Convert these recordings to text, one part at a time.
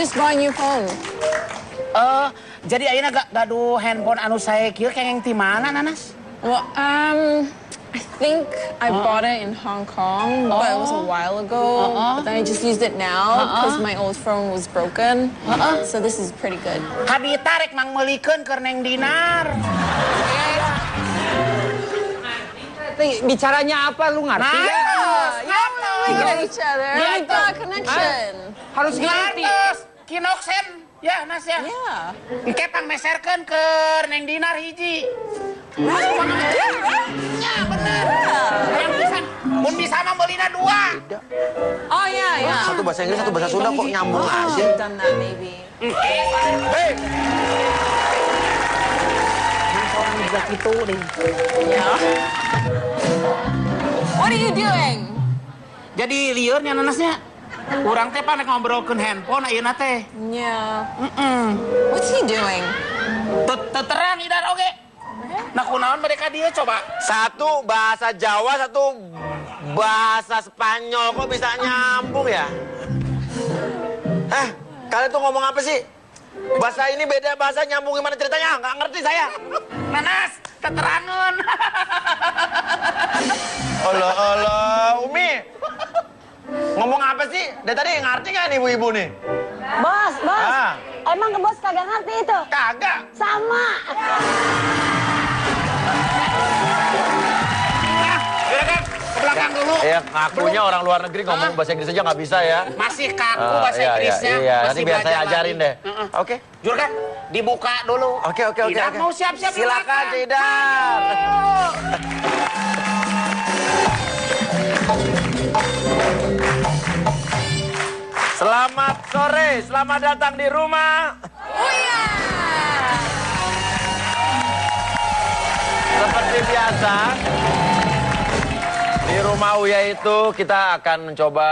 just bought a new phone. Jadi ayeuna gaduh handphone anu sae kieu kenging ti mana, Nanas? Well, I think I bought it in Hong Kong, but it was a while ago. But then I just used it now because my old phone was broken. So this is pretty good. Habita rek mang meulikeun keur Neng Dinar. Bicaranya apa lu ngerti? We get each other. We got a connection. Harus ngerti. Kinoksen, ya Nas ya. Yeah. Engke pangmeserkeun ke Neng Dinar hiji. Ya bener. Yang bisa, mun bisa mah beulina 2. Oh yeah. Satu bahasa Inggris, satu bahasa Sunda kok nyambung aja. I've done that maybe. Hei! Orang juga gitu deh. Yeah. What are you doing? Jadi liurnya Nanasnya. Urang teh panek ngobrolkeun handphone ayeuna teh. Yeah. What's he doing? Terang idar oge. Nah kunaon mereka dia coba. Satu bahasa Jawa, satu bahasa Spanyol. Kok bisa nyambung ya? Kalian tuh ngomong apa sih? Bahasa ini beda, bahasa nyambung gimana ceritanya? Nggak ngerti saya. Nanas, keterangan. Allah, Umi. Ngomong apa sih? Dari tadi ngerti nggak nih ibu-ibu nih? Bos. Emang ke bos kagak ngerti itu? Kagak. Sama. Silakan ke belakang dulu. Ya, ngakunya orang luar negeri ngomong bahasa Inggris aja nggak bisa ya. Masih kaku bahasa Inggrisnya. Iya, Masih nanti biar saya belajar ajarin lagi. deh. Oke. Juragan, dibuka dulu. Oke. Tidak mau siap-siap. Silakan, Tidak. Selamat sore, selamat datang di rumah. Uya. Seperti biasa, di rumah Uya itu kita akan mencoba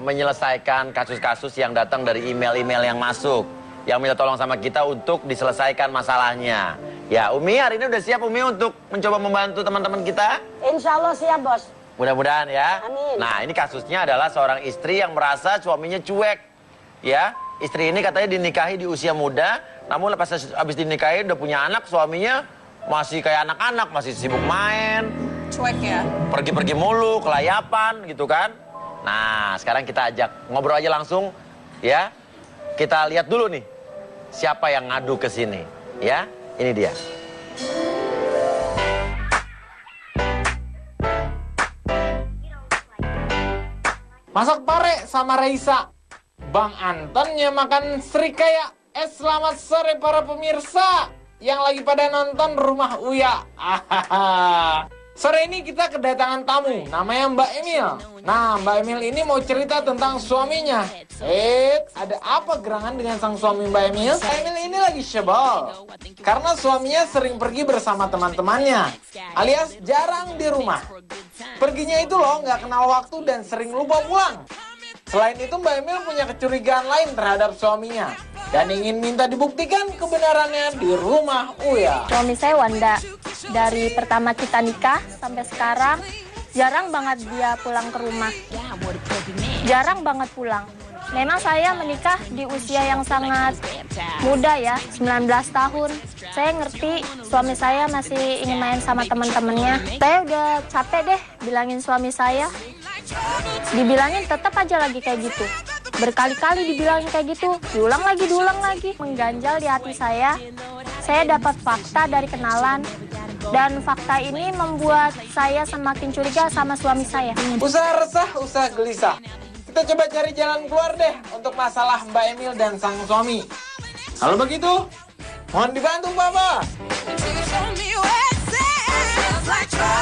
menyelesaikan kasus-kasus yang datang dari email-email yang masuk. Yang minta tolong sama kita untuk diselesaikan masalahnya. Ya, Umi hari ini udah siap Umi untuk mencoba membantu teman-teman kita? Insya Allah siap, bos. Mudah-mudahan ya. Amin. Nah, ini kasusnya adalah seorang istri yang merasa suaminya cuek. Ya, istri ini katanya dinikahi di usia muda, namun pas habis dinikahi udah punya anak, suaminya masih kayak anak-anak, masih sibuk main. Cuek ya? Pergi-pergi mulu, kelayapan gitu kan. Nah, sekarang kita ajak ngobrol aja langsung ya. Kita lihat dulu nih, siapa yang ngadu ke sini. Ya, ini dia. Masak pare sama Raisa. Bang Antonnya makan serikaya. Selamat sore para pemirsa yang lagi pada nonton Rumah Uya. Sore ini kita kedatangan tamu, namanya Mbak Emil. Nah, Mbak Emil ini mau cerita tentang suaminya. Ada apa gerangan dengan sang suami Mbak Emil? Mbak Emil ini lagi sebel karena suaminya sering pergi bersama teman-temannya, alias jarang di rumah. Perginya itu loh nggak kenal waktu dan sering lupa pulang. Selain itu Mbak Emil punya kecurigaan lain terhadap suaminya dan ingin minta dibuktikan kebenarannya di Rumah Uya. Suami saya Wanda, dari pertama kita nikah sampai sekarang jarang banget dia pulang ke rumah. Jarang banget pulang. Memang saya menikah di usia yang sangat muda ya, 19 tahun. Saya ngerti suami saya masih ingin main sama teman-temannya. Saya udah capek deh bilangin suami saya. Dibilangin tetap aja lagi kayak gitu. Berkali-kali dibilangin kayak gitu, diulang lagi. Mengganjal di hati saya dapat fakta dari kenalan. Dan fakta ini membuat saya semakin curiga sama suami saya. Usaha resah, usaha gelisah. Kita coba cari jalan keluar deh untuk masalah Mbak Emil dan sang suami. Kalau begitu, mohon dibantu Papa.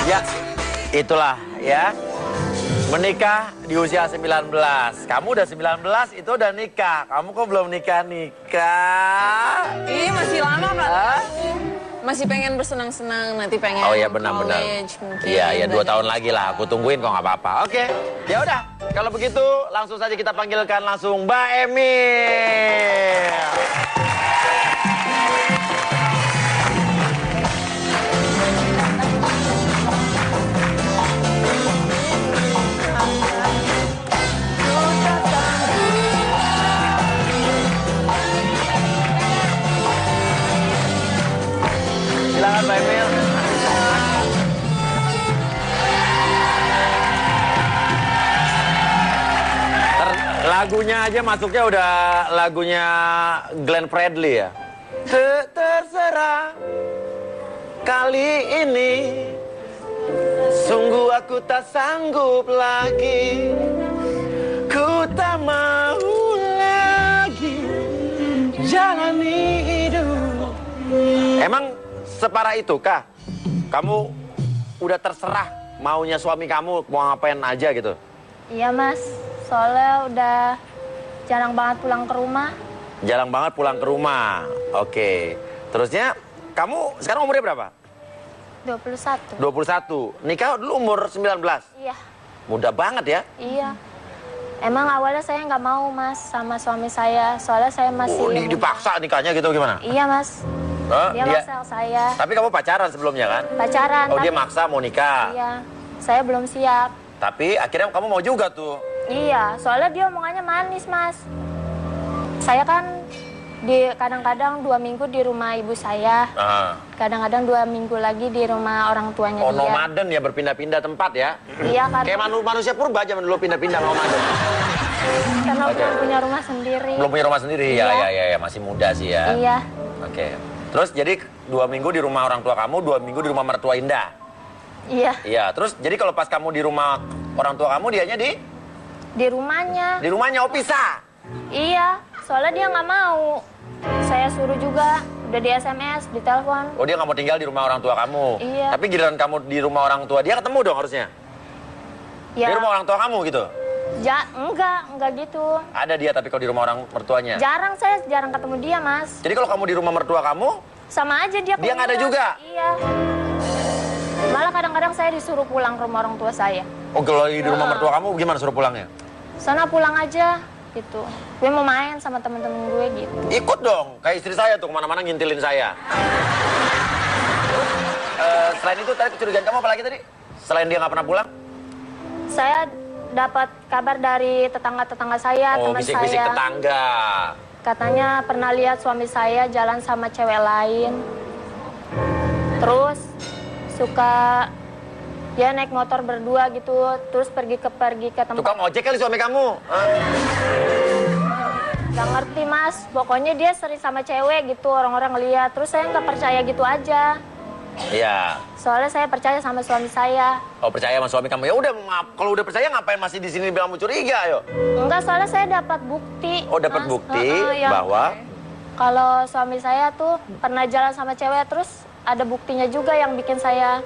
Ya, itulah ya. Menikah di usia 19. Kamu udah 19, itu udah nikah. Kamu kok belum nikah-nikah? Ini masih lama Pak. Masih pengen bersenang-senang, nanti pengen benar-benar. college mungkin. Iya, 2 tahun lagi lah. Aku tungguin kok nggak apa-apa. Oke, ya udah. Kalau begitu, langsung saja kita panggilkan langsung Mbak Emil. Lagunya aja masuknya udah lagunya Glenn Fredly ya. Terserah kali ini, sungguh aku tak sanggup lagi, ku tak mau lagi jalani hidup. Emang separah itu kah? Kamu udah terserah maunya suami kamu mau ngapain aja gitu? Iya mas, soalnya udah jarang banget pulang ke rumah. Jarang banget pulang ke rumah. Oke. Terusnya kamu sekarang umurnya berapa? 21. 21. Nikah dulu umur 19? Iya. Muda banget ya? Iya. Emang awalnya saya nggak mau mas sama suami saya, soalnya saya masih... Oh, dipaksa nikahnya gitu gimana? Iya mas. Dia maksa saya. Tapi kamu pacaran sebelumnya kan? Pacaran. Oh, dia maksa mau nikah? Iya. Saya belum siap. Tapi akhirnya kamu mau juga tuh? Iya, soalnya dia omongannya manis mas. Saya kan kadang-kadang 2 minggu di rumah ibu saya. Kadang-kadang 2 minggu lagi di rumah orang tuanya dia. Nomaden ya, berpindah-pindah tempat ya? Iya kan. Kayak manusia purba zaman dulu pindah-pindah nomaden. Karena belum punya rumah sendiri. Belum punya rumah sendiri? Ya, masih muda sih ya. Iya. Oke. Terus jadi 2 minggu di rumah orang tua kamu, 2 minggu di rumah mertua Indah? Iya. Iya, terus jadi kalau pas kamu di rumah orang tua kamu, dianya di? Di rumahnya. Di rumahnya, oh pisah? Iya, soalnya dia nggak mau. Saya suruh juga, udah di SMS, di telepon. Oh, dia nggak mau tinggal di rumah orang tua kamu? Iya. Tapi giliran kamu di rumah orang tua dia ketemu dong harusnya? Ya. Di rumah orang tua kamu gitu? Enggak gitu. Ada dia tapi kalau di rumah orang mertuanya? Saya jarang ketemu dia, Mas. Jadi kalau kamu di rumah mertua kamu? Sama aja dia. Dia nggak ada juga? Iya. Malah kadang-kadang saya disuruh pulang ke rumah orang tua saya. Oh, kalau di rumah mertua kamu gimana suruh pulangnya? Sana pulang aja, gitu. Gue mau main sama temen-temen gue gitu. Ikut dong, kayak istri saya tuh kemana-mana ngintilin saya. Selain itu tadi kecurigaan kamu apa lagi tadi? Selain dia nggak pernah pulang? Saya dapat kabar dari tetangga-tetangga saya, teman saya. Oh, bisik-bisik tetangga. Katanya pernah lihat suami saya jalan sama cewek lain. Terus suka dia naik motor berdua gitu, terus pergi ke tempat. Tukang ojek kali suami kamu? Gak ngerti mas, pokoknya dia sering sama cewek gitu, orang-orang lihat. Terus saya nggak percaya gitu aja. Iya. Soalnya saya percaya sama suami saya. Oh, percaya sama suami kamu? Ya udah, kalau udah percaya ngapain masih di sini bilang kamu curiga, yo? Enggak, soalnya saya dapat bukti. Oh, dapat bukti bahwa kalau suami saya tuh pernah jalan sama cewek, terus ada buktinya juga yang bikin saya.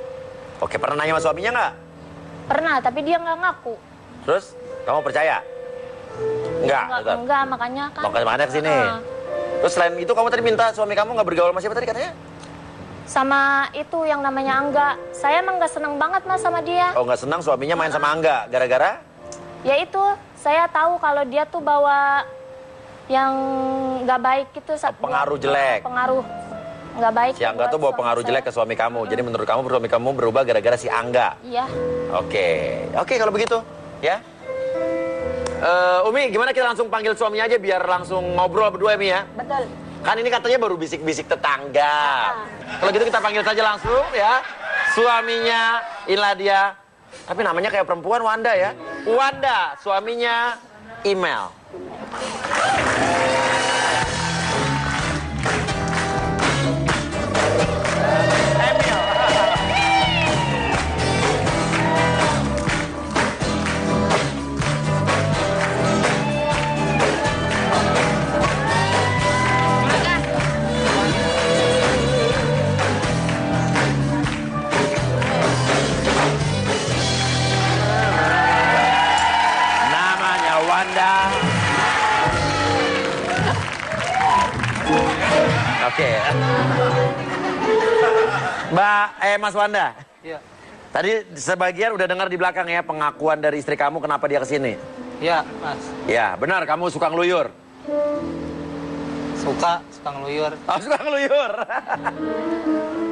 Oke, pernah nanya sama suaminya nggak? Pernah, tapi dia nggak ngaku. Terus, kamu percaya? Enggak, makanya kan. Makanya kesini. Terus selain itu kamu tadi minta suami kamu nggak bergaul sama siapa tadi katanya? Sama itu yang namanya Angga. Saya emang nggak seneng banget mas sama dia. Oh, nggak senang suaminya main sama Angga, gara-gara? Ya itu, saya tahu kalau dia tuh bawa yang nggak baik gitu. Pengaruh jelek. Pengaruh nggak baik. Si Angga tuh bawa pengaruh jelek ke suami kamu. Jadi menurut kamu suami kamu berubah gara-gara si Angga? Iya. Oke kalau begitu ya. Umi, gimana kita langsung panggil suaminya aja biar langsung ngobrol berdua, Mi ya? Betul. Kan ini katanya baru bisik-bisik tetangga. Kalau gitu kita panggil saja langsung ya. Suaminya Iladia. Tapi namanya kayak perempuan, Wanda ya. Wanda, suaminya Email. Oke. Mas Wanda. Iya. Tadi sebagian udah dengar di belakang ya pengakuan dari istri kamu kenapa dia kesini. Iya, Mas. Ya, benar kamu suka ngeluyur. Suka ngeluyur. Oh, suka ngeluyur.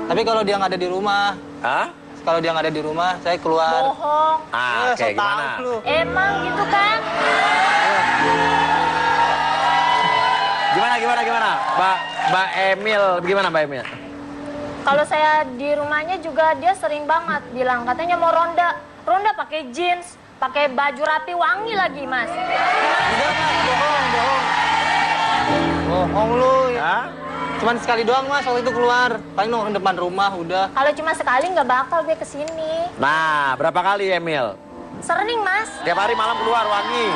Tapi kalau dia nggak ada di rumah. Hah? Kalau dia nggak ada di rumah, saya keluar. Bohong. Kayak gimana? Emang gitu kan? Gimana? Mbak Emil, gimana Mbak Emil? Kalau saya di rumahnya juga dia sering banget bilang katanya mau ronda pakai jeans, pakai baju rapi wangi lagi mas. Gimana Udah mas, bohong. Bohong lu. Hah? Cuman sekali doang mas waktu itu keluar. Paling nongkrong depan rumah udah. Kalau cuma sekali nggak bakal gue kesini. Nah, berapa kali Emil? Sering mas. Tiap hari malam keluar wangi.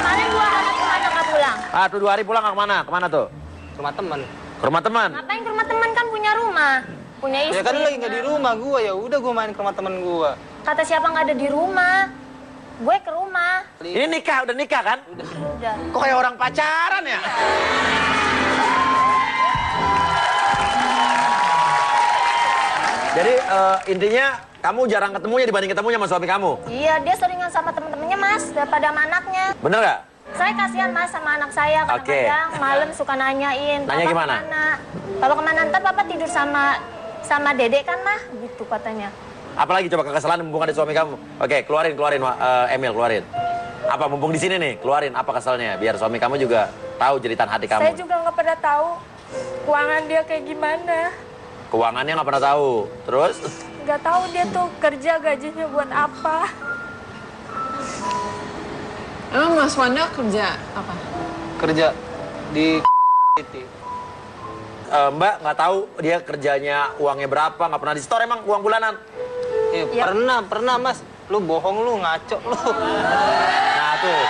Kemarin 2 hari kemana nggak pulang? Ah, tuh 2 hari pulang nggak kemana? Kemana tuh? Ke rumah temen. Ke rumah teman. Ngapain ke rumah teman kan punya rumah, punya istri. Ya kan lu lagi nggak di rumah gua, ya udah gua main ke rumah temen gua. Kata siapa nggak ada di rumah? Gue ke rumah. Ini nikah, udah nikah kan? Udah. Kok kayak orang pacaran ya? Jadi intinya kamu jarang ketemunya dibanding ketemunya sama suami kamu? Iya, dia seringan sama temen-temennya mas daripada sama anaknya. Bener nggak? Saya kasihan mas sama anak saya, kadang-kadang malam suka nanyain. Nanya "Papa gimana? kemana?" Kalau kemana ntar papa tidur sama dedek kan mah, gitu katanya. Apalagi coba kekesalan mumpung ada suami kamu. Oke, keluarin Emil, keluarin. Apa mumpung di sini nih, keluarin apa keselnya biar suami kamu juga tahu jeritan hati kamu. Saya juga nggak pernah tahu keuangan dia kayak gimana. Keuangannya nggak pernah tahu. Terus? Nggak tahu dia tuh kerja gajinya buat apa. Emang Mas Wanda kerja apa? Kerja di itu. Mbak nggak tahu dia kerjanya uangnya berapa, nggak pernah di store emang uang bulanan. Ya. Pernah mas. Lu bohong lu, ngaco lu. Nah tuh,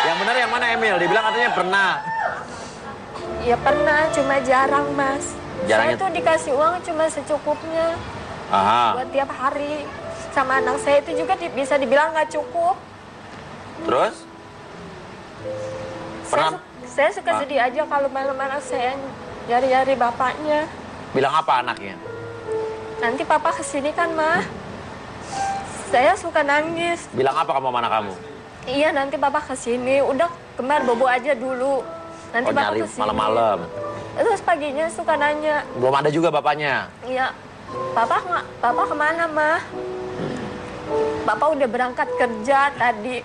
yang benar yang mana Emil? Dibilang katanya pernah. Ya pernah, cuma jarang mas. Jarangnya- Saya tuh dikasih uang cuma secukupnya Aha. buat tiap hari. Sama anak saya itu juga bisa dibilang nggak cukup. Terus? Pernah? Saya suka sedih aja kalau malam anak saya nyari-nyari bapaknya. Bilang apa anaknya? Nanti papa kesini kan mah. Saya suka nangis. Bilang apa kamu sama anak kamu? Iya nanti papa kesini. Udah kembar bobo aja dulu. Nanti Oh, papa nyari kesini. malam-malam. Terus paginya suka nanya. Belum ada juga bapaknya. Iya. Papa kemana mah? Papa udah berangkat kerja tadi.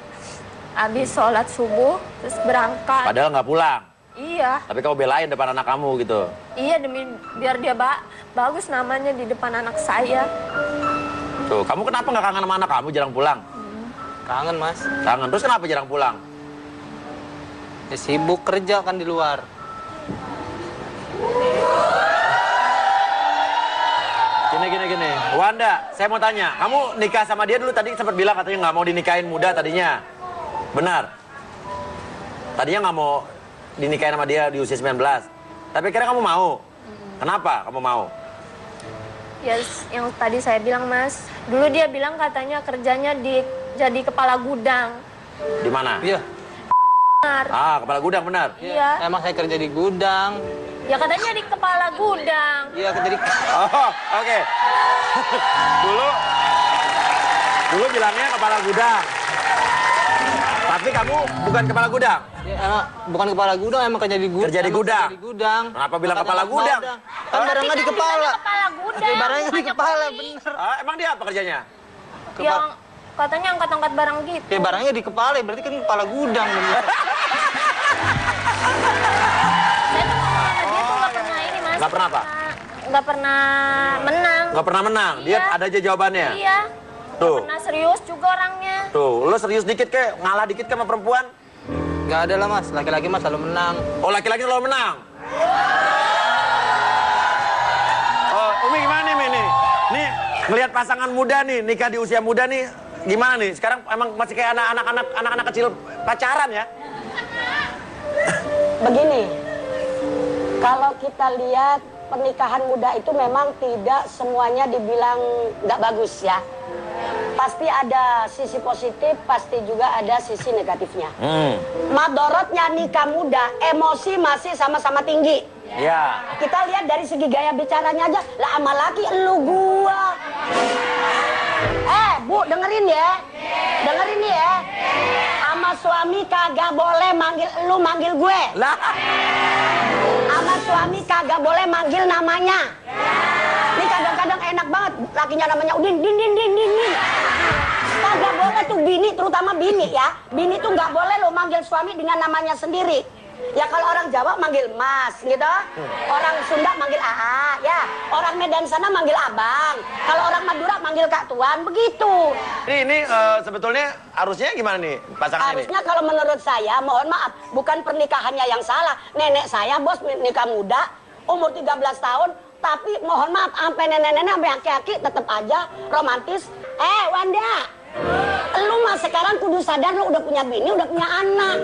Habis sholat subuh terus berangkat. Padahal nggak pulang. Iya. Tapi kamu belain depan anak kamu gitu. Iya demi biar dia bagus namanya di depan anak saya. Tuh, kamu kenapa nggak kangen sama anak kamu jarang pulang? Kangen mas. Kangen. Terus kenapa jarang pulang? Ya sibuk kerja kan di luar. Gini. Wanda, saya mau tanya. Kamu nikah sama dia dulu tadi sempat bilang katanya nggak mau dinikahin muda tadinya. Benar? Tadinya nggak mau dinikahin sama dia di usia 19. Tapi kira kamu mau. Kenapa kamu mau? Yes, yang tadi saya bilang mas. Dulu dia bilang katanya kerjanya jadi kepala gudang. Di mana? Iya. Benar. Ah, kepala gudang benar. Iya. Emang saya kerja di gudang. Ya katanya di kepala gudang. Iya kerja di... Oh, oke. Dulu bilangnya kepala gudang. Tapi kamu bukan kepala gudang. Ya, emang bukan kepala gudang, emang kerja di gudang. Kerja di gudang. Kerja di gudang. Kenapa bilang Bukan kepala anak gudang? gudang. Kan barangnya di kepala. Kepala gudang. Oke, barangnya di bukannya kepala, poli. bener. Ah, emang dia apa kerjanya? Yang katanya angkat-angkat barang gitu. Oke, barangnya di kepala, berarti kan kepala gudang. Bener. Dia tuh nggak pernah ini mas. Nggak pernah apa? Nggak pernah menang. Nggak pernah menang. Dia Iya. ada aja jawabannya. Iya. Tuh. Pernah serius juga orangnya. Tuh, lo serius dikit kek, ngalah dikit ke sama perempuan. Gak ada lah mas, laki-laki mas selalu menang. Oh, laki-laki selalu menang. Oh, Umi gimana nih, Mi, nih? Nih, ngelihat pasangan muda nih, nikah di usia muda nih, gimana nih? Sekarang emang masih kayak anak-anak kecil pacaran ya? Begini, kalau kita lihat pernikahan muda itu memang tidak semuanya dibilang nggak bagus ya. Pasti ada sisi positif, pasti juga ada sisi negatifnya. Madorotnya nikah muda, emosi masih sama-sama tinggi. Ya. Kita lihat dari segi gaya bicaranya aja, lah sama laki elu gua. Bu, dengerin ya. Dengerin ya. Sama suami kagak boleh manggil elu, manggil gue. Lah. Sama suami kagak boleh manggil namanya. Ini kadang-kadang enak banget, lakinya namanya Udin, din. Kagak boleh tuh bini, terutama bini ya. Bini tuh nggak boleh lo manggil suami dengan namanya sendiri. Ya kalau orang Jawa manggil Mas gitu. Orang Sunda manggil AA ya. Orang Medan sana manggil Abang. Kalau orang Madura manggil Kak Tuan, begitu. Ini sebetulnya harusnya gimana nih pasangannya? Harusnya kalau menurut saya, mohon maaf, bukan pernikahannya yang salah. Nenek saya bos nikah muda, umur 13 tahun, tapi mohon maaf, sampai nenek-nenek sampai aki-aki tetap aja romantis. Wanda, lu mah sekarang kudu sadar lu udah punya bini, udah punya anak.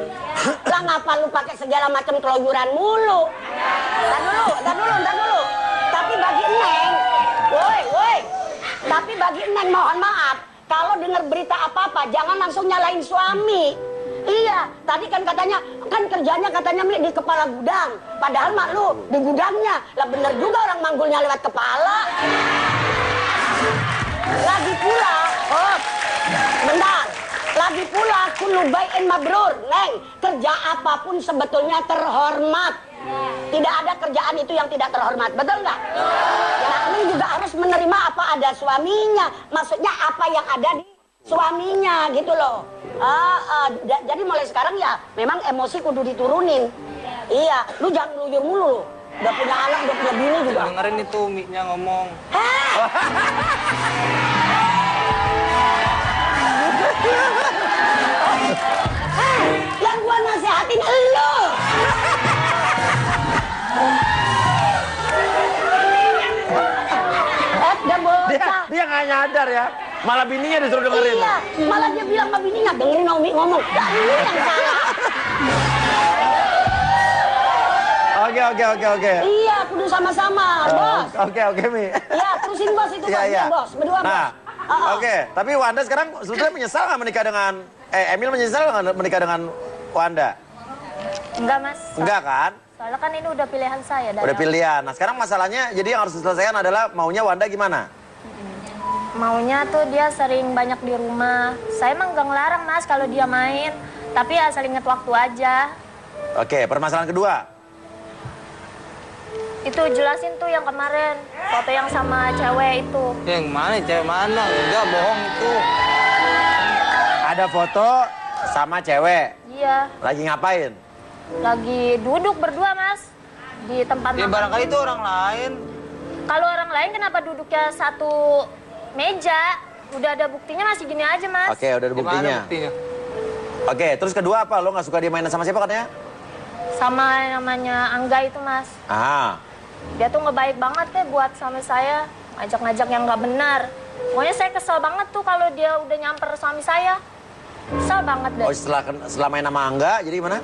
Lah ngapa lu pakai segala macam kelojuran mulu? Ntar dulu. Tapi bagi Neng, woi. Tapi bagi Neng mohon maaf, kalau dengar berita apa-apa jangan langsung nyalain suami. Iya, tadi kan katanya, kan kerjanya katanya Mi di kepala gudang. Padahal mak lu di gudangnya. Lah bener juga orang manggulnya lewat kepala. Lagi pula, bentar. Lagi pula, kullu bai'in mabrur. Neng, kerja apapun sebetulnya terhormat. Tidak ada kerjaan itu yang tidak terhormat, betul nggak? Ya, Neng juga harus menerima apa ada suaminya. Maksudnya apa yang ada di suaminya, gitu loh. Jadi mulai sekarang ya, memang emosi kudu diturunin. Iya, lu jangan ngeluyur mulu lu. Udah punya anak, udah punya bini juga. Dengerin itu Miknya ngomong. Yang gua nasehatin elu. Udah bocah. Dia nggak nyadar ya. Malah bininya disuruh dengerin. Iya, malah dia bilang sama bininya, dengerin Naomi ngomong. Nah, lu yang salah. Oke. Iya, kudu sama-sama, bos. Oke, Mi. Iya, terusin bos itu Iya. bos. Berdua bos. Nah, oke. Tapi Wanda sekarang sebetulnya menyesal nggak menikah dengan... Emil menyesal nggak menikah dengan Wanda? Enggak, Mas. Enggak kan? Soalnya kan ini udah pilihan saya. Udah pilihan. Nah sekarang masalahnya, jadi yang harus diselesaikan adalah maunya Wanda gimana? Maunya tuh dia sering banyak di rumah. Saya emang nggak ngelarang, Mas, kalau dia main. Tapi ya asal inget waktu aja. Oke, permasalahan kedua. Itu jelasin tuh yang kemarin. Foto yang sama cewek itu. Yang mana, cewek mana? Enggak, bohong itu. Ada foto sama cewek. Iya. Lagi ngapain? Lagi duduk berdua, Mas. Di tempat Ya makan. barangkali itu orang lain. Kalau orang lain kenapa duduknya satu meja? Udah ada buktinya masih gini aja, Mas. Oke, udah ada buktinya. Gimana buktinya? Oke, terus kedua apa? Lo nggak suka dia mainan sama siapa katanya? Sama namanya Angga itu, Mas. Dia tuh ngebaik banget deh buat suami saya. Ngajak-ngajak yang nggak benar. Pokoknya saya kesel banget tuh kalau dia udah nyamper suami saya. Kesel banget deh. Oh, setelah main sama Angga, jadi gimana?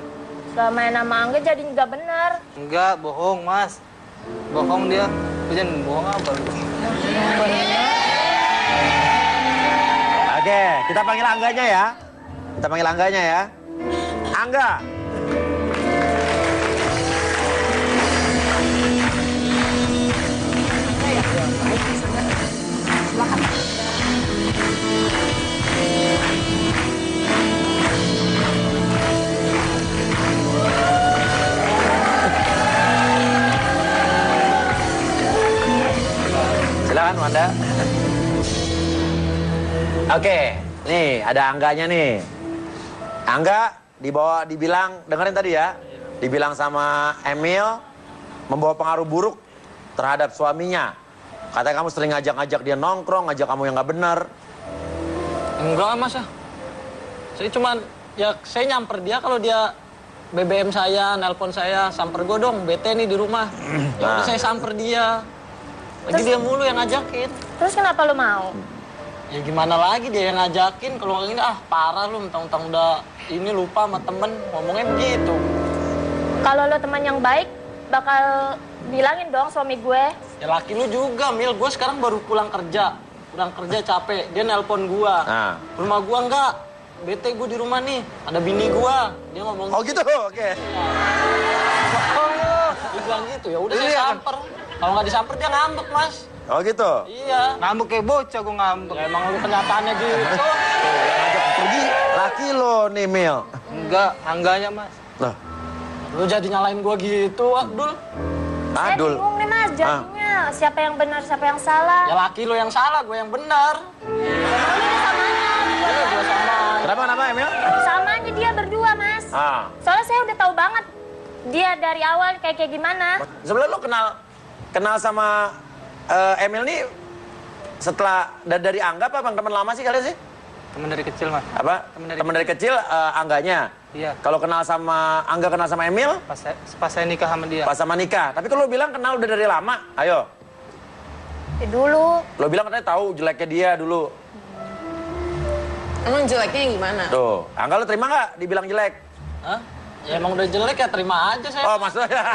Setelah main sama Angga jadi nggak benar. Enggak, bohong, Mas. Bohong dia. Jangan bohong apa lu? Oke, kita panggil Angganya ya. Kita panggil Angganya ya. Angga. Silakan Wanda. Oke, nih ada Angganya nih. Angga dibilang, dengerin tadi ya, dibilang sama Emil membawa pengaruh buruk terhadap suaminya. Katanya kamu sering ngajak-ngajak dia nongkrong, ngajak kamu yang nggak benar. Enggak, Mas. Saya cuman, ya saya nyamper dia kalau dia BBM saya, nelpon saya, samper gue dong, bete nih di rumah. Ya udah saya samper dia. Lagi dia mulu yang ngajakin. Terus kenapa lu mau? Ya gimana lagi dia yang ngajakin, kalau ini parah lu, mentang-mentang udah ini lupa sama temen, ngomongnya begitu. Kalau lo teman yang baik, bakal bilangin dong suami gue. Ya laki lu juga, Mil, gue sekarang baru pulang kerja capek, dia nelpon gue. Rumah gue enggak, bete gue di rumah nih, ada bini gue, dia ngomong. Oh gitu, oke. Dia bilang gitu, ya udah saya samper. Kalau nggak disamper dia ngambek, Mas. Oh gitu? Iya. Ngambek kayak bocah gue ngambek. Ya, emang lu kenyataannya gitu. Ngajak pergi laki lo nih, Mil. Enggak, Angganya, Mas. Loh. Lu jadi nyalain gue gitu, Abdul. Saya bingung nih, Mas, jadinya. Siapa yang benar, siapa yang salah? Ya laki lu yang salah, gue yang benar. Emang ini samanya. Iya, gue sama. Kenapa, Emil? Samanya dia berdua, Mas. Soalnya saya udah tahu banget dia dari awal kayak gimana. Sebenarnya lo kenal sama Emil nih setelah dari Angga apa bang? Teman lama sih kalian sih? Teman dari kecil, Mas. Apa? Teman dari kecil Angganya? Iya. Kalau kenal sama Angga kenal sama Emil? Pas saya nikah sama dia. Pas sama nikah. Tapi kalau lo bilang kenal udah dari lama. Ayo. Dulu. Lo bilang katanya tahu jeleknya dia dulu. Emang jeleknya yang gimana? Tuh, Angga lo terima nggak dibilang jelek? Hah? Ya emang udah jelek ya terima aja saya. Oh maksudnya,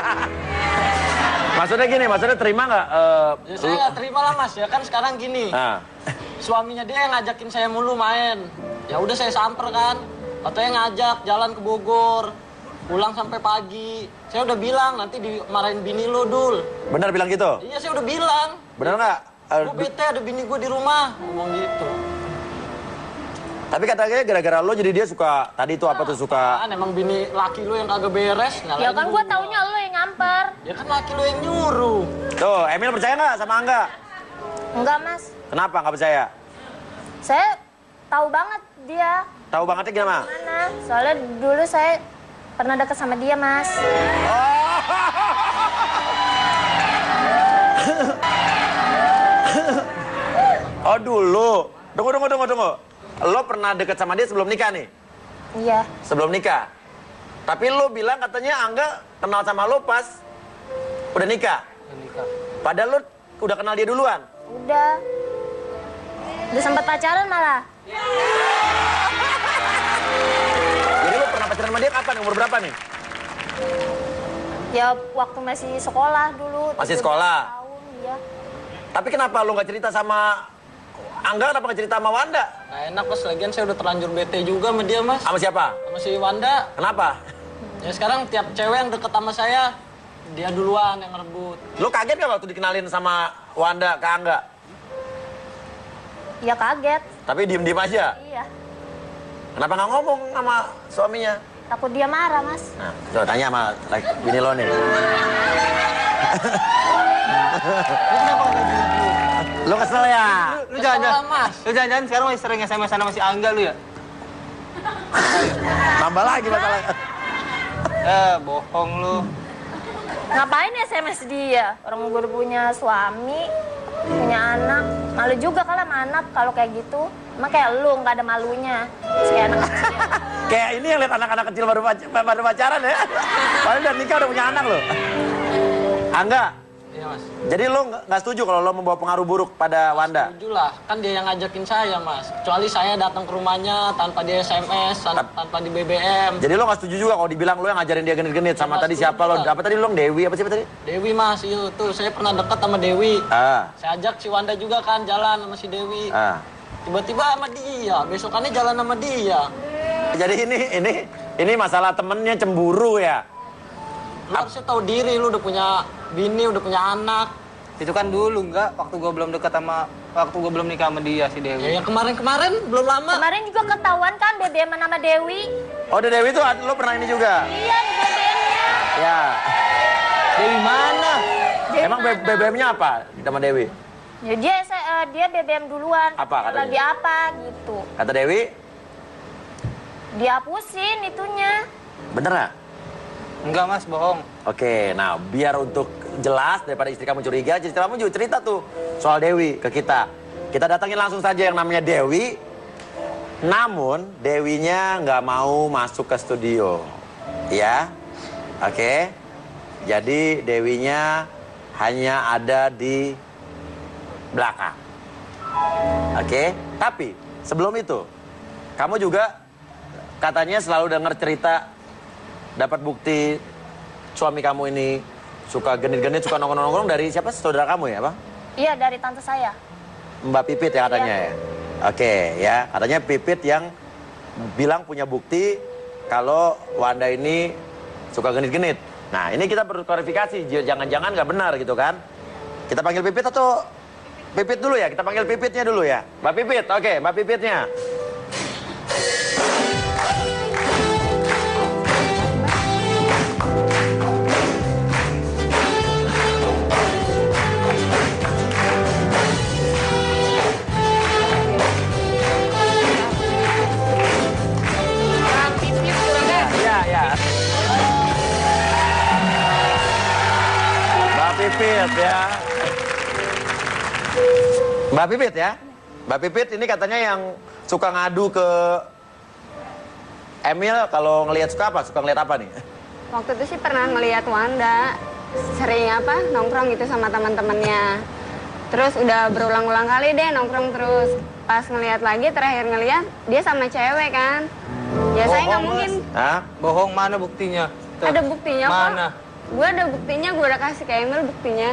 maksudnya gini, maksudnya terima nggak? Ya saya nggak terima lah Mas, ya kan sekarang gini. Nah. Suaminya dia yang ngajakin saya mulu main. Ya udah saya samper kan. Katanya ngajak jalan ke Bogor. Pulang sampai pagi. Saya udah bilang nanti dimarahin bini lu, Dul. Bener bilang gitu? Iya saya udah bilang. Bener nggak? Gue bete ada bini gue di rumah. Ngomong gitu. Tapi katanya gara-gara lo jadi dia suka, tadi itu apa tuh suka? Kan emang bini laki lu yang kagak beres. Ya kan gue taunya lo yang ngamper. Ya kan laki lu yang nyuruh. Tuh, Emil percaya nggak sama Angga? Enggak, Mas. Kenapa nggak percaya? Saya tahu banget dia. Tahu bangetnya gimana? Mana? Soalnya dulu saya pernah dekat sama dia, Mas. Oh dulu. Tunggu. Lo pernah deket sama dia sebelum nikah nih? Iya. Sebelum nikah? Tapi lo bilang katanya Angga kenal sama lo pas udah nikah? Udah nikah. Padahal lo udah kenal dia duluan? Udah sempat pacaran malah. Jadi lo pernah pacaran sama dia kapan? Umur berapa nih? Ya waktu masih sekolah dulu. Masih sekolah? Tahun, iya. Tapi kenapa lo nggak cerita sama Angga, kenapa nggak cerita sama Wanda? Nah enak Mas, lagian saya udah terlanjur bete juga sama dia Mas. Sama siapa? Sama si Wanda. Kenapa? Ya sekarang tiap cewek yang deket sama saya, dia duluan yang ngerebut. Lo kaget gak waktu dikenalin sama Wanda ke Angga? Ya kaget. Tapi diem-diem aja? Iya. Kenapa nggak ngomong sama suaminya? Takut dia marah, Mas. Nah, coba tanya sama bini lo nih. Lo kesel ya? Lu jangan-jangan sekarang masih sering SMS-an sama si Angga lu ya? Tambah lagi masalah. Bohong lu. Ngapain SMS dia? Orang gue udah punya suami, punya anak. Malu juga kalau sama anak kalau kayak gitu. Emang kayak lu nggak ada malunya. Kayak anak kecil. Kayak ini yang lihat anak-anak kecil baru pacaran ya. Padahal udah nikah udah punya anak lo. Angga. Iya Mas. Jadi lo nggak setuju kalau lo membawa pengaruh buruk pada Wanda? Setuju lah, kan dia yang ngajakin saya Mas. Kecuali saya datang ke rumahnya tanpa dia SMS, tanpa di BBM. Jadi lo nggak setuju juga kalau dibilang lo yang ngajarin dia genit-genit sama tadi siapa lo? Apa tadi lo Dewi apa siapa tadi? Dewi Mas, iya tuh saya pernah dekat sama Dewi. Saya ajak si Wanda juga kan jalan sama si Dewi. Tiba-tiba sama dia, besokannya jalan sama dia. Jadi ini masalah temennya cemburu ya? Lu harusnya tahu diri, lu udah punya bini, udah punya anak. Itu kan dulu enggak, waktu gue belum nikah sama dia si Dewi. Ya kemarin belum lama. Kemarin juga ketahuan kan BBM sama Dewi. Oh, ada Dewi tuh lo pernah ini juga? Iya, di BBM-nya. Ya. Dewi mana? Emang BBM-nya apa sama Dewi? Ya dia BBM duluan. Apa katanya? Lagi apa gitu. Kata Dewi? Dihapusin itunya. Bener nggak? Enggak Mas, bohong. Oke, nah biar untuk jelas daripada istri kamu curiga, jadi kamu juga cerita tuh soal Dewi ke kita. Kita datangin langsung saja yang namanya Dewi. Namun Dewinya nggak mau masuk ke studio, ya. Oke. Jadi Dewinya hanya ada di belakang. Oke. Tapi sebelum itu, kamu juga katanya selalu dengar cerita, dapat bukti suami kamu ini suka genit-genit, suka nongkrong-nongkrong dari siapa? Saudara kamu ya, Bang? Iya, dari tante saya. Mbak Pipit ya katanya ya? Oke, ya. Katanya Pipit yang bilang punya bukti kalau Wanda ini suka genit-genit. Nah, ini kita perlu klarifikasi. Jangan-jangan nggak benar gitu kan? Kita panggil Pipit atau Pipit dulu ya? Kita panggil Pipitnya dulu ya. Mbak Pipit, oke, Mbak Pipitnya. Pipit ya. Mbak Pipit ya. Mbak Pipit ini katanya yang suka ngadu ke Emil kalau ngelihat suka apa? Suka ngelihat apa nih? Waktu itu sih pernah ngelihat Wanda sering nongkrong gitu sama teman-temannya. Terus udah berulang-ulang kali deh nongkrong terus. Pas ngelihat lagi terakhir ngelihat dia sama cewek kan. Ya saya nggak mungkin. Hah? Bohong, mana buktinya? Tuh. Ada buktinya kok. Mana? Gue ada buktinya, gue udah kasih ke Emil buktinya.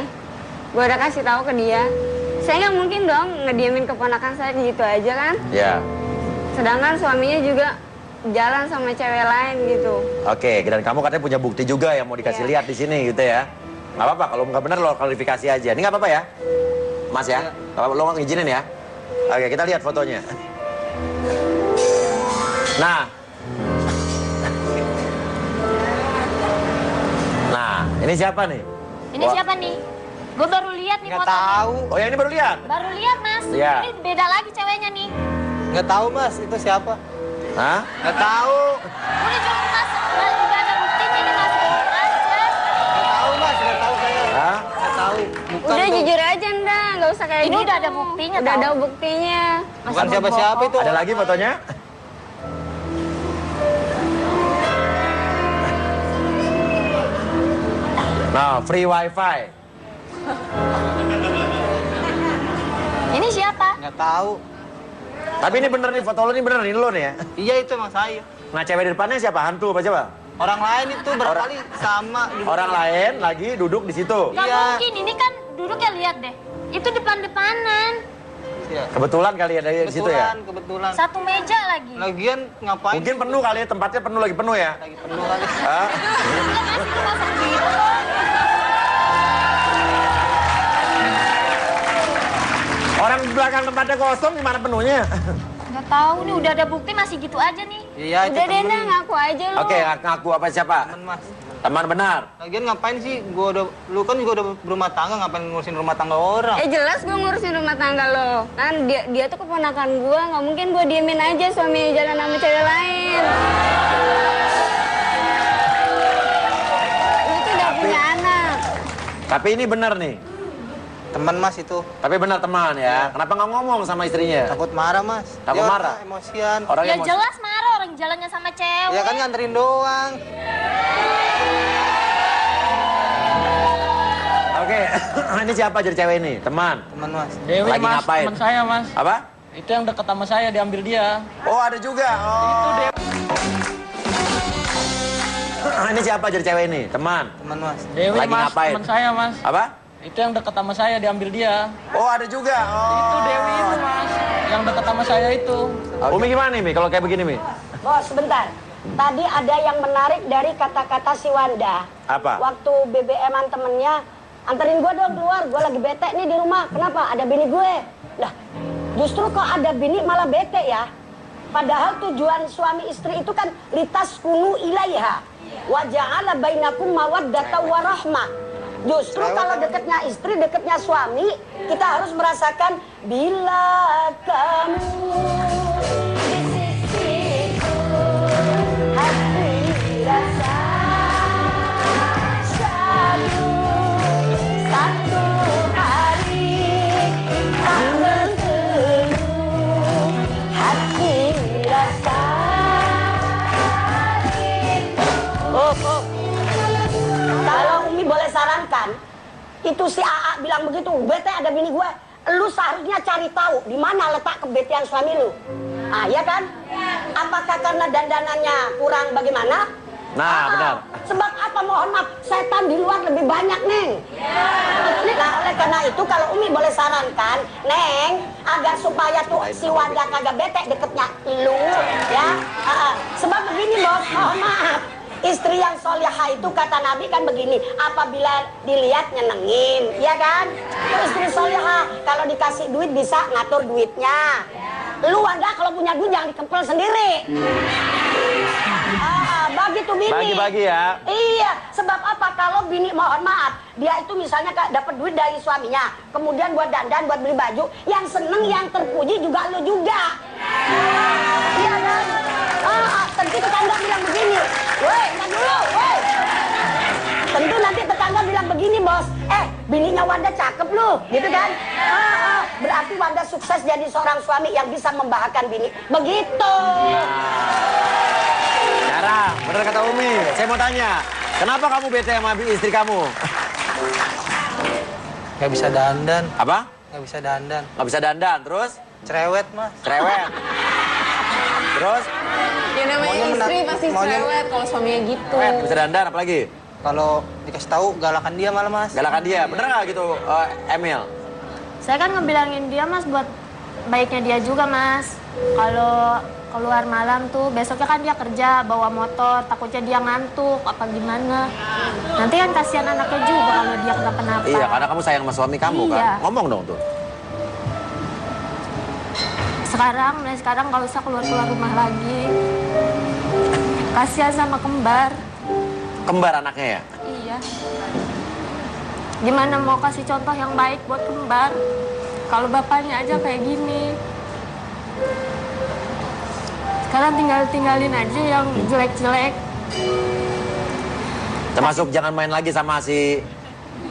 Gue udah kasih tahu ke dia. Saya nggak mungkin dong ngediemin keponakan saya gitu aja kan. Ya. Sedangkan suaminya juga jalan sama cewek lain gitu. Oke, dan kamu katanya punya bukti juga yang mau dikasih lihat di sini gitu ya. Nggak apa-apa, kalau nggak benar lo klarifikasi aja. Ini nggak apa-apa ya, Mas ya? Nggak apa-apa, lo nggak ngizinin ya? Oke, kita lihat fotonya. Nah, ini siapa nih? Ini siapa nih? Gue baru lihat nih Nggak fotonya. tahu. Oh, yang ini baru lihat? Baru lihat, Mas. Iya. Ini beda lagi ceweknya nih. Nggak tahu, Mas. Itu siapa? Hah? Nggak tahu. Udah jujur, Mas. Udah ada buktinya nih, Mas. Jujur aja. Nggak tahu, Mas. Nggak tahu saya. Hah? Nggak tahu. Bukan Udah tuh. jujur aja ndak, nggak usah kayak Ini gitu. udah ada buktinya, Udah tau. ada buktinya. Bukan siapa-siapa itu. Ada lagi fotonya? Nah, free wifi. Ini siapa? Nggak tahu. Tapi ini bener nih, foto lo ini bener, ini lo nih ya? Iya, itu Mas saya. Nah, cewek di depannya siapa? Hantu apa coba? Orang lain itu barangkali sama. Orang lain lagi duduk di situ. Gak Iya. mungkin, ini kan duduknya lihat deh. Itu depan-depanan. Iya. Kebetulan kali ada di situ ya? Kebetulan. Satu meja lagi. Lagian ngapain? Mungkin penuh kali ya, tempatnya penuh lagi penuh ya? Lagi penuh kali. Hah? Enggak, Mas, itu masa gitu loh. Orang di belakang tempatnya kosong, gimana penuhnya? Nggak tahu nih, udah ada bukti masih gitu aja nih. Iya, itu Udah deh, temen. Nda, ngaku aja lu. Oke, ngaku apa siapa? Temen, Mas. Teman benar. Lagian ngapain sih? Lu kan juga udah berumah tangga, ngapain ngurusin rumah tangga orang? Jelas gue ngurusin rumah tangga lo. Kan dia tuh keponakan gue, nggak mungkin gue diemin aja suaminya jalan sama cewek lain. Lu tuh udah punya anak. Tapi ini benar nih. Teman Mas itu. Tapi benar teman ya. Kenapa nggak ngomong sama istrinya? Takut marah, Mas. Takut Dia marah? Emosian. Orang Ya yang jelas marah orang jalannya sama cewek. Ya kan nganterin doang. Oke, ini siapa jadi cewek ini? Teman. Teman Mas. Dewi, Lagi Mas, ngapain? teman saya, Mas. Apa? Itu yang deket sama saya, diambil dia. Oh, ada juga. Oh. Ini siapa jadi cewek ini? Teman. Teman Mas. Dewi, Lagi Mas, ngapain? teman saya, Mas. Apa? Itu yang deket sama saya, diambil dia. Oh, ada juga. Oh. Itu Dewi itu, Mas. Yang deket sama saya itu. Umi gimana nih, Mi? Kalau kayak begini, Mi? Bos, sebentar. Tadi ada yang menarik dari kata-kata si Wanda. Apa? Waktu BBM-an temennya, anterin gue dong keluar, gue lagi bete nih di rumah. Kenapa? Ada bini gue. Lah, justru kok ada bini malah bete ya? Padahal tujuan suami istri itu kan litas kunu ilaiha. Wa ja'ala bainakum mawaddata warahmah. Justru kalau dekatnya istri, dekatnya suami, kita harus merasakan bila kamu di sisiku, hati rasa satu hari tak mengeluh, hati rasa Kalau Umi boleh sarankan, itu si AA bilang begitu, bete ada bini gue, lu seharusnya cari tahu di mana letak kebetean suami lu. Ah, ya kan? Apakah karena dandanannya kurang bagaimana? Nah, benar. Sebab apa, mohon maaf, setan di luar lebih banyak, Neng. Nah, oleh karena itu kalau Umi boleh sarankan, Neng, agar supaya tuh si Wanda kagak bete deketnya lu, ya. Sebab begini, Bos, mohon maaf. Istri yang solihah itu kata Nabi kan begini, apabila dilihat nyenengin, ya kan? Itu istri solihah, kalau dikasih duit bisa ngatur duitnya. Lu Wanda kalau punya duit jangan dikempel sendiri. Bagi tuh bini. Bagi-bagi ya. Iya, sebab apa? Kalau bini mohon maaf, dia itu misalnya dapat duit dari suaminya, kemudian buat dandan, buat beli baju, yang seneng, yang terpuji juga lu juga. Iya kan? Tentu tetangga bilang begini, woi, ntar dulu, woi. Tentu nanti tetangga bilang begini, bos. bininya Wanda cakep lu, gitu kan? Berarti Wanda sukses jadi seorang suami yang bisa membahagiakan bini. Begitu. Cara, bener kata Umi. Saya mau tanya, kenapa kamu bete sama istri kamu? Nggak bisa dandan. Apa? Nggak bisa dandan. Nggak bisa dandan, terus? Cerewet, Mas. Cerewet. Terus? Ya namanya istri pasti cerewet kalau suaminya gitu. Cerewet, bisa dandan, apalagi? Kalau dikasih tahu galakan dia malah, Mas. Galakan dia, bener nggak gitu, Emil? Saya kan ngebilangin dia, Mas, buat baiknya dia juga, Mas. Kalau keluar malam tuh, besoknya kan dia kerja, bawa motor, takutnya dia ngantuk, apa gimana. Nanti kan kasihan anaknya juga kalau dia kenapa-napa. Iya, karena kamu sayang sama suami kamu kan. Ngomong dong tuh. Mulai sekarang kalau usah keluar-keluar rumah lagi. Kasihan sama kembar. Kembar anaknya ya? Iya. Gimana mau kasih contoh yang baik buat kembar? Kalau bapaknya aja kayak gini. Sekarang tinggalin aja yang jelek-jelek. Termasuk jangan main lagi sama si...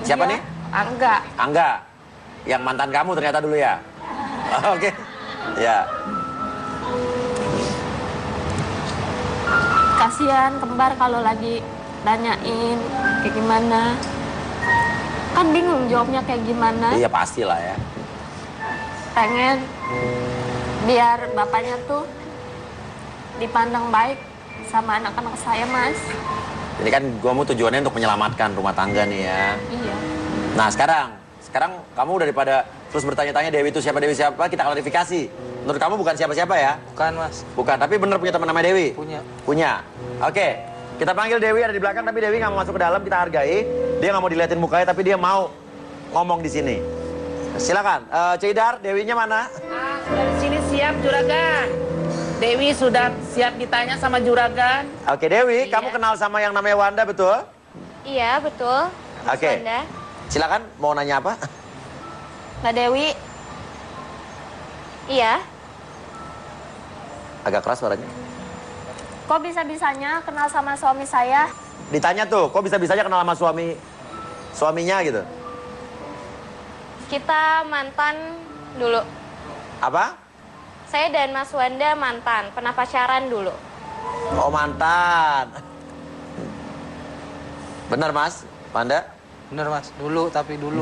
Siapa nih? Angga. Angga. Yang mantan kamu ternyata dulu ya? Oke. Ya. Kasihan kembar kalau lagi nanyain kayak gimana. Kan bingung jawabnya kayak gimana. Iya pastilah ya. Pengen biar bapaknya tuh dipandang baik sama anak-anak saya, Mas. Ini kan kamu tujuannya untuk menyelamatkan rumah tangga nih ya. Iya. Nah sekarang kamu daripada terus bertanya-tanya Dewi itu siapa, kita klarifikasi. Menurut kamu bukan siapa-siapa ya? Bukan, Mas. Bukan, tapi bener punya teman namanya Dewi? Punya. Oke, kita panggil Dewi ada di belakang, tapi Dewi nggak mau masuk ke dalam, kita hargai. Dia nggak mau diliatin mukanya, tapi dia mau ngomong di sini. Silakan, Cidar, Dewinya mana? Sudah di sini siap, Juragan. Dewi sudah siap ditanya sama Juragan. Oke, Dewi, kamu kenal sama yang namanya Wanda, betul? Iya, betul. Oke. Wanda. Silakan, mau nanya apa? Mbak Dewi. Iya. Agak keras suaranya. Kok bisa-bisanya kenal sama suami saya? Ditanya tuh, kok bisa-bisanya kenal sama suaminya gitu? Kita mantan dulu. Apa? Saya dan Mas Wanda mantan, pernah pacaran dulu. Oh, mantan. Benar, Mas? Wanda? Bener, Mas. Dulu.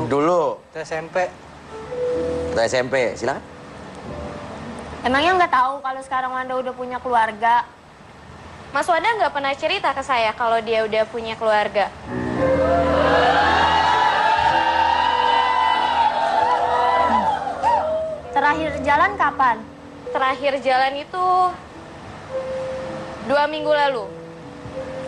Dulu. Itu SMP. Itu SMP, silakan. Emangnya nggak tahu kalau sekarang Wanda udah punya keluarga? Mas Wanda nggak pernah cerita ke saya kalau dia udah punya keluarga. Terakhir jalan kapan? Terakhir jalan itu 2 minggu lalu.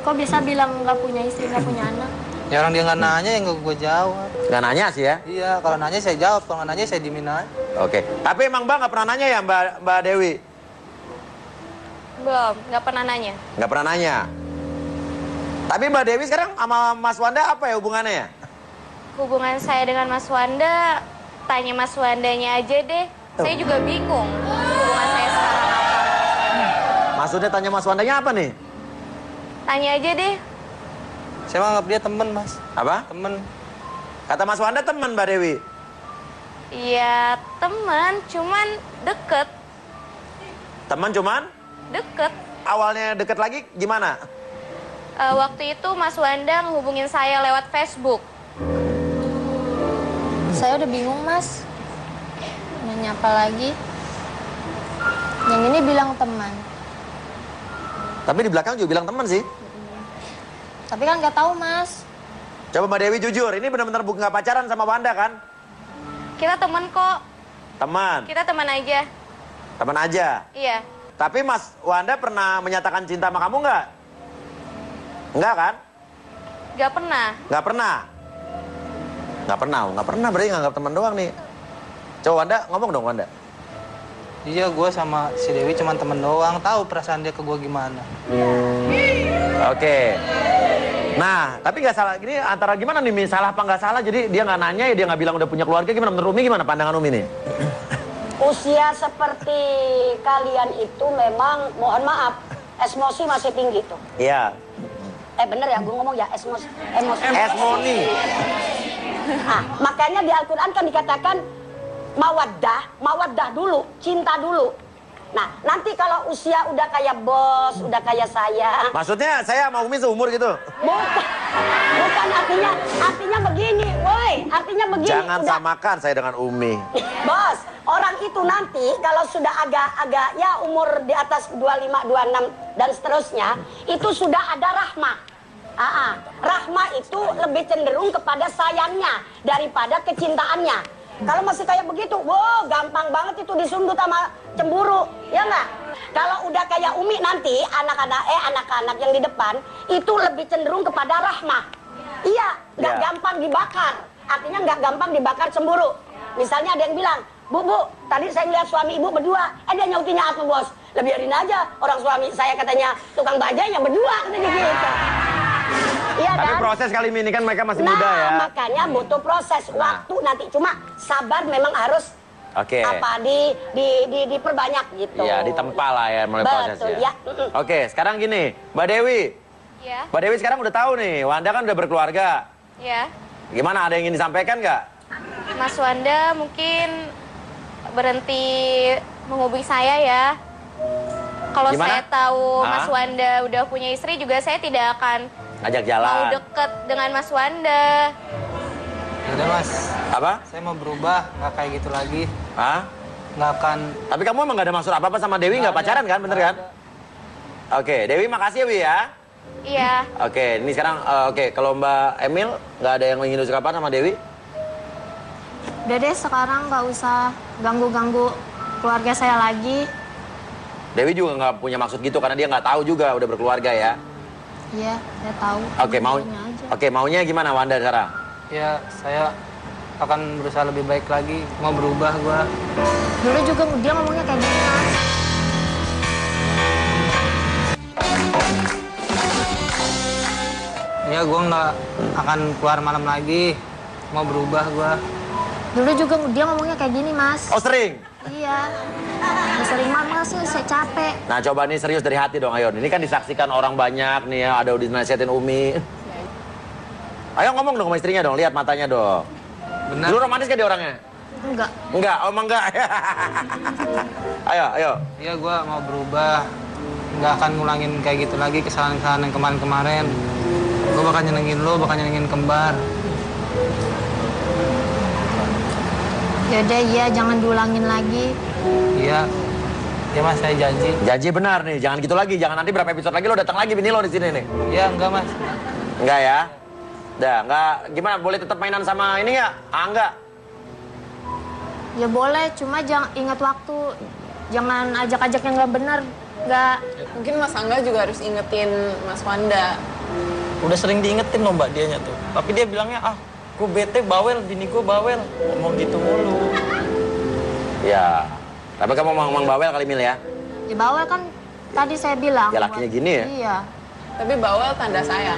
Kok bisa bilang nggak punya istri, nggak punya anak? Ya orang dia nggak nanya, yang nggak gue jawab. Nggak nanya sih ya? Iya, kalau nanya saya jawab, kalau nggak nanya saya diemin aja. Oke, tapi emang Mbak nggak pernah nanya ya Mbak Dewi? Belum, nggak pernah nanya. Nggak pernah nanya. Tapi Mbak Dewi sekarang sama Mas Wanda apa ya hubungannya ya? Hubungan saya dengan Mas Wanda, tanya Mas Wandanya aja deh. Saya juga bingung hubungan saya sekarang apa. Maksudnya tanya Mas Wandanya apa nih? Tanya aja deh. Saya menganggap dia temen, Mas. Apa? Temen. Kata Mas Wanda temen Mbak Dewi? Iya, teman, cuman deket. Temen cuman? Deket. Awalnya deket lagi gimana? Waktu itu Mas Wanda menghubungin saya lewat Facebook. Saya udah bingung, Mas. Nanya apa lagi? Yang ini bilang teman. Tapi di belakang juga bilang temen sih. Tapi kan nggak tahu, Mas. Coba Mbak Dewi jujur, ini benar-benar nggak pacaran sama Wanda kan? Kita teman kok. Teman. Kita teman aja. Teman aja? Iya. Tapi Mas Wanda pernah menyatakan cinta sama kamu nggak? Nggak kan? Nggak pernah. Nggak pernah? Nggak pernah berarti nganggap teman doang nih. Coba Wanda, ngomong dong Wanda. Iya, gue sama si Dewi cuma temen doang. Tahu perasaan dia ke gue gimana. Oke. Nah, tapi nggak salah. Ini antara gimana nih, salah apa nggak salah? Jadi dia nggak nanya, ya dia nggak bilang udah punya keluarga. Gimana menurut Umi? Gimana pandangan Umi nih? Usia seperti kalian itu memang, mohon maaf, emosi masih tinggi tuh. Iya. Bener ya, gue ngomong ya, emosi. Esmoni. Nah, makanya di Al-Quran kan dikatakan mawaddah dulu, cinta dulu. Nah, nanti kalau usia udah kayak bos, udah kayak saya. Maksudnya saya sama Umi seumur gitu? Bukan artinya begini, woi, artinya begini. Jangan samakan saya dengan Umi. Bos, orang itu nanti kalau sudah agak ya umur di atas 25, 26 dan seterusnya, itu sudah ada rahmah. Rahmah itu lebih cenderung kepada sayangnya daripada kecintaannya. Kalau masih kayak begitu, wow, gampang banget itu disundut sama cemburu, ya nggak? Kalau udah kayak Umi nanti, anak-anak yang di depan, itu lebih cenderung kepada rahmah. Iya, nggak gampang dibakar. Artinya nggak gampang dibakar cemburu. Misalnya ada yang bilang, Bu, tadi saya ngeliat suami ibu berdua, dia nyautinya apa bos? Biarin aja, orang suami saya katanya tukang bajai yang berdua, katanya gitu. Iya, tapi kan? proses kali ini kan mereka masih muda ya. Makanya butuh proses waktu nanti. Cuma sabar memang harus diperbanyak gitu. Iya, ditempa lah ya mulai prosesnya. Ya. Oke, sekarang gini, Mbak Dewi. Iya. Mbak Dewi sekarang udah tahu nih, Wanda kan udah berkeluarga. Iya. Gimana, ada yang ingin disampaikan nggak? Mas Wanda mungkin berhenti menghubungi saya ya. Kalau saya tahu Mas Wanda udah punya istri juga saya tidak akan ajak jalan. Mau deket dengan Mas Wanda. Udah Mas. Apa? Saya mau berubah, nggak kayak gitu lagi. Hah? Nggak akan. Tapi kamu emang nggak ada maksud apa-apa sama Dewi, nggak pacaran kan, bener kan? Oke, Dewi makasih ya Wi ya. Iya. Oke, ini sekarang kalau Mbak Emil nggak ada yang ingin ucapkan sama Dewi? Udah deh, sekarang nggak usah ganggu-ganggu keluarga saya lagi. Dewi juga nggak punya maksud gitu karena dia nggak tahu juga udah berkeluarga ya. Iya, saya tahu. Oke, maunya gimana Wanda sekarang? Ya, saya akan berusaha lebih baik lagi. Mau berubah gua. Dulu juga dia ngomongnya kayak gini, Mas. Ya, gua nggak akan keluar malam lagi. Mau berubah gua. Dulu juga dia ngomongnya kayak gini, Mas. Oh, sering? Iya. Sering mama sih, saya capek. Nah, coba nih serius dari hati dong, ayo. Ini kan disaksikan orang banyak nih ya, ada dinasihatin Umi. Ayo ngomong dong sama istrinya dong, lihat matanya dong. Benar. Dulu romantis gak dia orangnya? Enggak. Enggak, oh emang enggak. Ayo. Iya, gua mau berubah. Nggak akan ngulangin kayak gitu lagi kesalahan-kesalahan yang kemarin-kemarin. Gua bakal nyenengin lo, bakal nyenengin kembar. Yaudah, iya, jangan diulangin lagi. Iya. Ya Mas, saya janji. Janji benar nih, jangan gitu lagi. Jangan nanti berapa episode lagi lo datang lagi bini lo di sini nih. Iya, enggak Mas. Enggak ya? Dah, enggak. Gimana, boleh tetap mainan sama ini nggak? Enggak. Ya boleh, cuma jangan ingat waktu. Jangan ajak-ajak yang nggak benar. Nggak. Mungkin Mas Angga juga harus ingetin Mas Wanda. Udah sering diingetin loh Mbak dianya tuh. Tapi dia bilangnya, gue bete, bawel, bini gue bawel. Ngomong gitu mulu. Ya, tapi kamu ngomong bawel kali Mil ya? Ya bawel kan tadi saya bilang. Ya lakinya gini ya? Iya. Tapi bawel tanda sayang.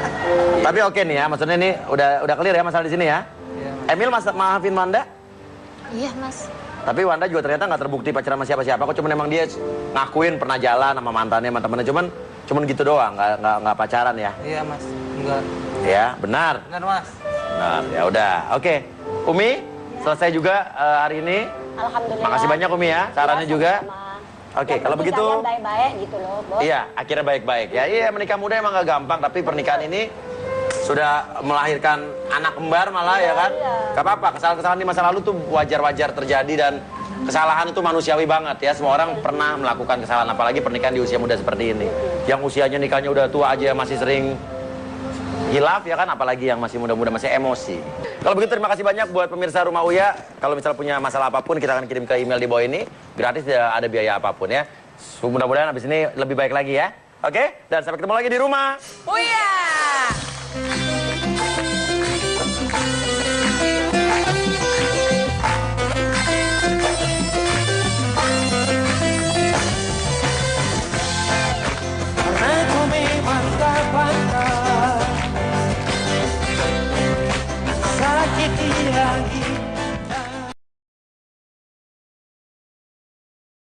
Tapi oke nih ya, maksudnya nih udah clear ya masalah di sini ya? Iya. Emil maafin Wanda? Iya, Mas. Tapi Wanda juga ternyata nggak terbukti pacaran sama siapa-siapa. Kok cuman emang dia ngakuin pernah jalan sama mantannya, sama temennya. Cuman gitu doang, nggak pacaran ya? Iya Mas, enggak. Ya, benar. Benar Mas. Nah, ya udah. Oke. Umi, selesai juga hari ini. Alhamdulillah. Makasih banyak Umi ya, sarannya juga. Oke, kalau begitu. Kalian baik-baik gitu loh, Bos. Iya, akhirnya baik-baik ya. Iya, menikah muda emang nggak gampang, tapi pernikahan ini sudah melahirkan anak kembar malah ya kan. Gak apa-apa, kesalahan-kesalahan di masa lalu tuh wajar-wajar terjadi dan kesalahan itu manusiawi banget ya. Semua orang pernah melakukan kesalahan, apalagi pernikahan di usia muda seperti ini. Yang usianya nikahnya udah tua aja masih sering hilaf ya kan, apalagi yang masih muda-muda masih emosi. Kalau begitu terima kasih banyak buat pemirsa Rumah Uya. Kalau misalnya punya masalah apapun kita akan kirim ke email di bawah ini. Gratis, tidak ada biaya apapun ya. Mudah-mudahan habis ini lebih baik lagi ya. Oke? Dan sampai ketemu lagi di Rumah Uya.